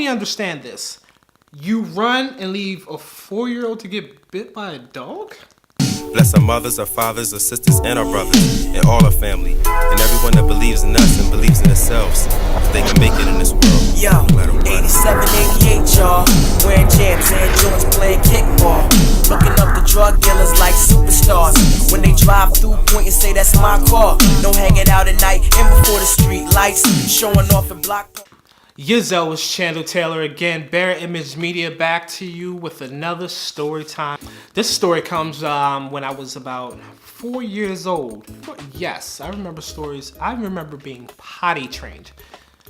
me understand this. You run and leave a 4-year-old to get bit by a dog? Bless our mothers, our fathers, our sisters, and our brothers, and all our family, and everyone that believes in us and believes in themselves, so they can make it in this world. Yo, 87, 88, y'all. Wearing jams and joints, playing kickball. Looking up the drug dealers like superstars. When they drive through, point and say that's my car. No hanging out at night and before the street lights, showing off in block. Yizzo, it's Chandler Taylor again. Bear Image Media back to you with another story time. This story comes when I was about 4 years old. Yes, I remember stories. I remember being potty trained.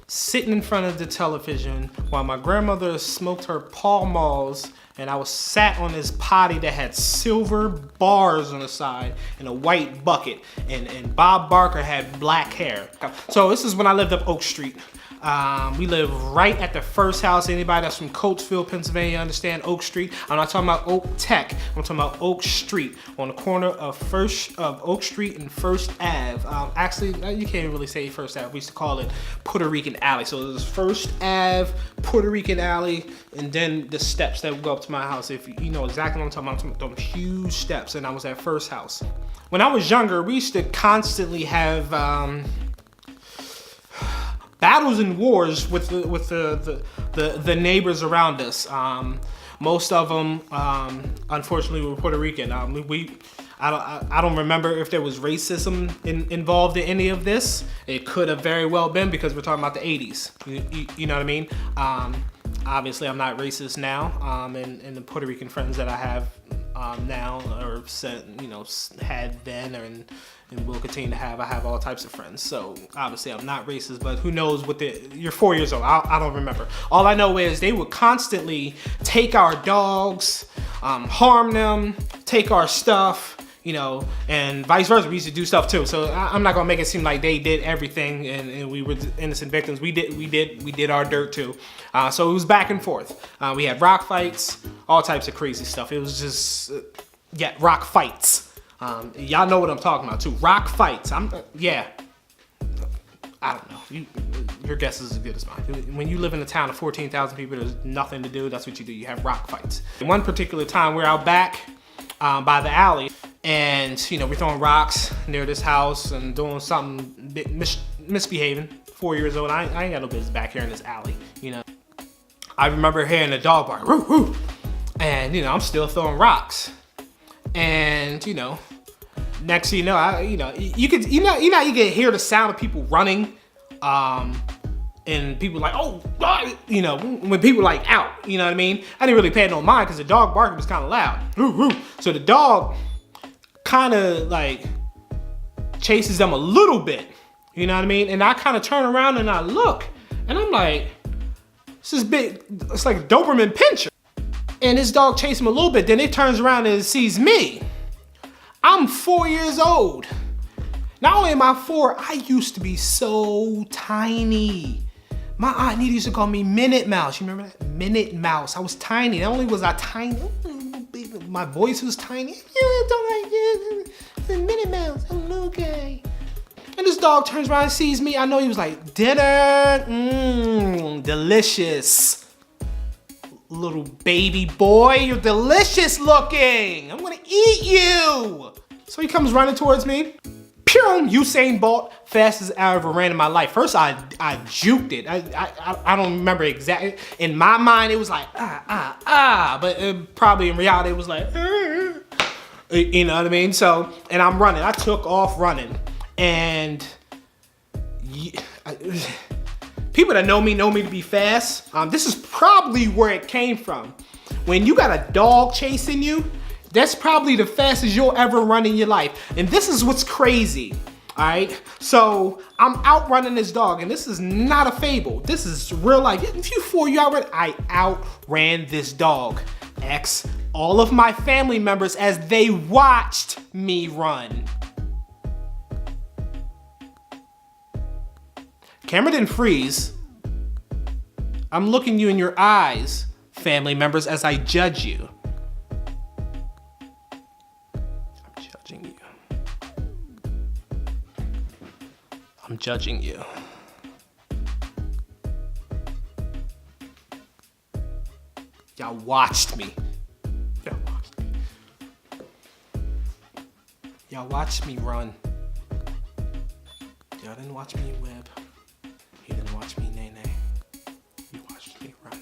Sitting in front of the television while my grandmother smoked her Pall Malls, and I was sat on this potty that had silver bars on the side and a white bucket, and Bob Barker had black hair. So this is when I lived up Oak Street. We live right at the first house. Anybody that's from Coatesville, Pennsylvania, understand Oak Street. I'm not talking about Oak Tech. I'm talking about Oak Street on the corner of Oak Street and First Ave. Actually, you can't really say First Ave. We used to call it Puerto Rican Alley. So there's First Ave, Puerto Rican Alley, and then the steps that would go up to my house. If you know exactly what I'm talking about, those huge steps. And I was at First House. When I was younger, we used to constantly have battles and wars with the neighbors around us. Most of them, unfortunately, were Puerto Rican. I don't remember if there was racism involved in any of this. It could have very well been, because we're talking about the 80s. You know what I mean? Obviously, I'm not racist now, and the Puerto Rican friends that I have now, or had then, and will continue to have. I have all types of friends, so obviously I'm not racist, but who knows what you're 4 years old, I don't remember. All I know is they would constantly take our dogs, harm them, take our stuff, and vice versa. We used to do stuff too, so I'm not gonna make it seem like they did everything and we were innocent victims. We did our dirt too. So it was back and forth. We had rock fights, all types of crazy stuff. It was just, rock fights. Y'all know what I'm talking about too. Rock fights. I don't know. Your guess is as good as mine. When you live in a town of 14,000 people, there's nothing to do. That's what you do. You have rock fights. One particular time, we're out back by the alley, and we're throwing rocks near this house and doing something misbehaving. 4 years old. I ain't got no business back here in this alley. I remember hearing the dog bark, woo, woo, and I'm still throwing rocks, and next thing you know, you can hear the sound of people running, and people like, oh, when people like out, you know what I mean? I didn't really pay no mind because the dog barking was kind of loud. So the dog kind of like chases them a little bit, you know what I mean? And I kind of turn around and I look, and I'm like, this is big. It's like a Doberman Pinscher. And this dog chased him a little bit. Then it turns around and sees me. I'm 4 years old. Not only am I 4, I used to be so tiny. My aunt Nita used to call me Minute Mouse. You remember that? Minute Mouse. I was tiny. Not only was I tiny, my voice was tiny. Minute Mouse, I'm a little guy. And this dog turns around and sees me. I know he was like, dinner, delicious. Little baby boy, you're delicious looking. I'm gonna eat you. So he comes running towards me. Pew! Usain Bolt, fastest I ever ran in my life. First, I juked it. I don't remember exactly. In my mind, it was like, but probably in reality, it was like, you know what I mean? So, and I'm running. I took off running. And people that know me to be fast. This is probably where it came from. When you got a dog chasing you, that's probably the fastest you'll ever run in your life. And this is what's crazy, all right? So I'm outrunning this dog, and this is not a fable. This is real life. If you 4, you outrun. I outran this dog. All of my family members as they watched me run. Camera didn't freeze. I'm looking you in your eyes, family members, as I judge you. I'm judging you. I'm judging you. Y'all watched me. Y'all watched me. Y'all watched me run. Y'all didn't watch me web. You didn't watch me nay-nay. You watched me run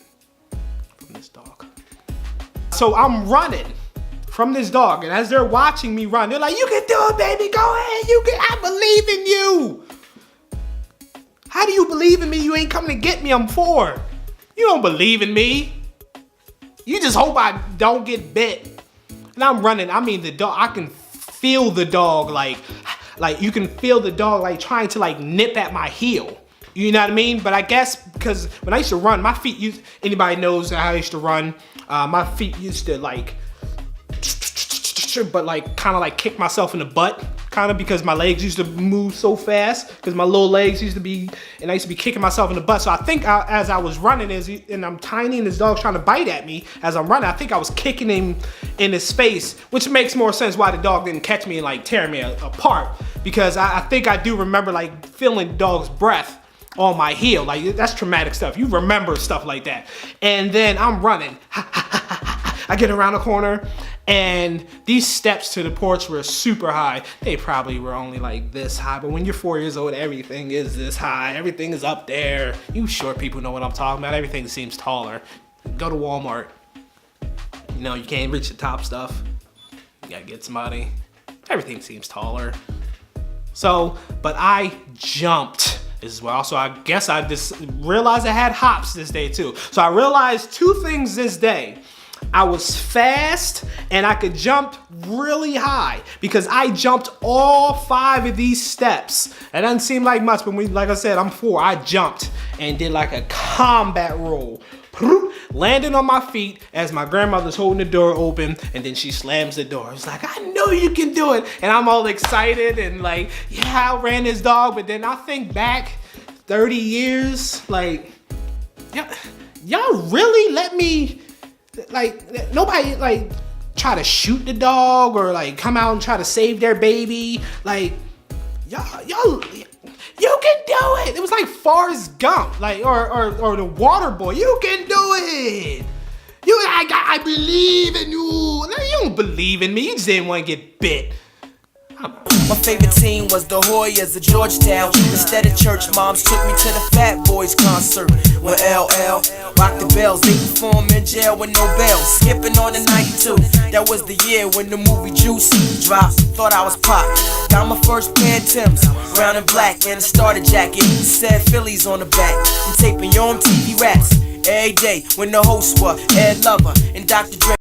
from this dog. So I'm running from this dog, and as they're watching me run, they're like, you can do it, baby, go ahead, I believe in you. How do you believe in me? You ain't coming to get me, I'm 4. You don't believe in me. You just hope I don't get bit. And I'm running, I mean the dog, I can feel the dog like you can feel the dog like trying to like nip at my heel. You know what I mean? But I guess because when I used to run, my feet anybody knows how I used to run, my feet used to like, but like kind of like kick myself in the butt, kind of, because my legs used to move so fast, because my little legs used to be, and I used to be kicking myself in the butt. So I think as I was running, and I'm tiny and this dog's trying to bite at me as I'm running, I think I was kicking him in his face, which makes more sense why the dog didn't catch me and like tear me apart, because I think I do remember like feeling dog's breath on my heel. Like, that's traumatic stuff. You remember stuff like that. And then I'm running. I get around the corner, and these steps to the porch were super high. They probably were only like this high, but when you're 4 years old, everything is this high. Everything is up there. You short people know what I'm talking about. Everything seems taller. Go to Walmart. You know, you can't reach the top stuff. You gotta get somebody. Everything seems taller. So, but I jumped as well. So I guess I just realized I had hops this day too. So I realized 2 things this day. I was fast and I could jump really high, because I jumped all 5 of these steps. It doesn't seem like much, but like I said, I'm 4. I jumped and did like a combat roll. Landing on my feet as my grandmother's holding the door open, and then she slams the door. It's like, I know you can do it. And I'm all excited and like, yeah, I ran this dog. But then I think back 30 years, like, y'all really let me, like, nobody like try to shoot the dog or like come out and try to save their baby. Like, y'all, you can do it. It was like Forrest Gump, like, or the Water Boy. You can do it. I believe in you. No, you don't believe in me. You just didn't want to get bit. My favorite team was the Hoyas of Georgetown. Instead of church, moms took me to the Fat Boys concert. When LL rocked the bells, they performed in jail with no bail. Skipping on the 92, that was the year when the movie Juice dropped. Thought I was pop. Got my first pair of Timbs, brown and black, and a starter jacket. Said Phillies on the back. I'm taping your MTV Raps every day when the hosts were Ed Lover and Dr. Dre.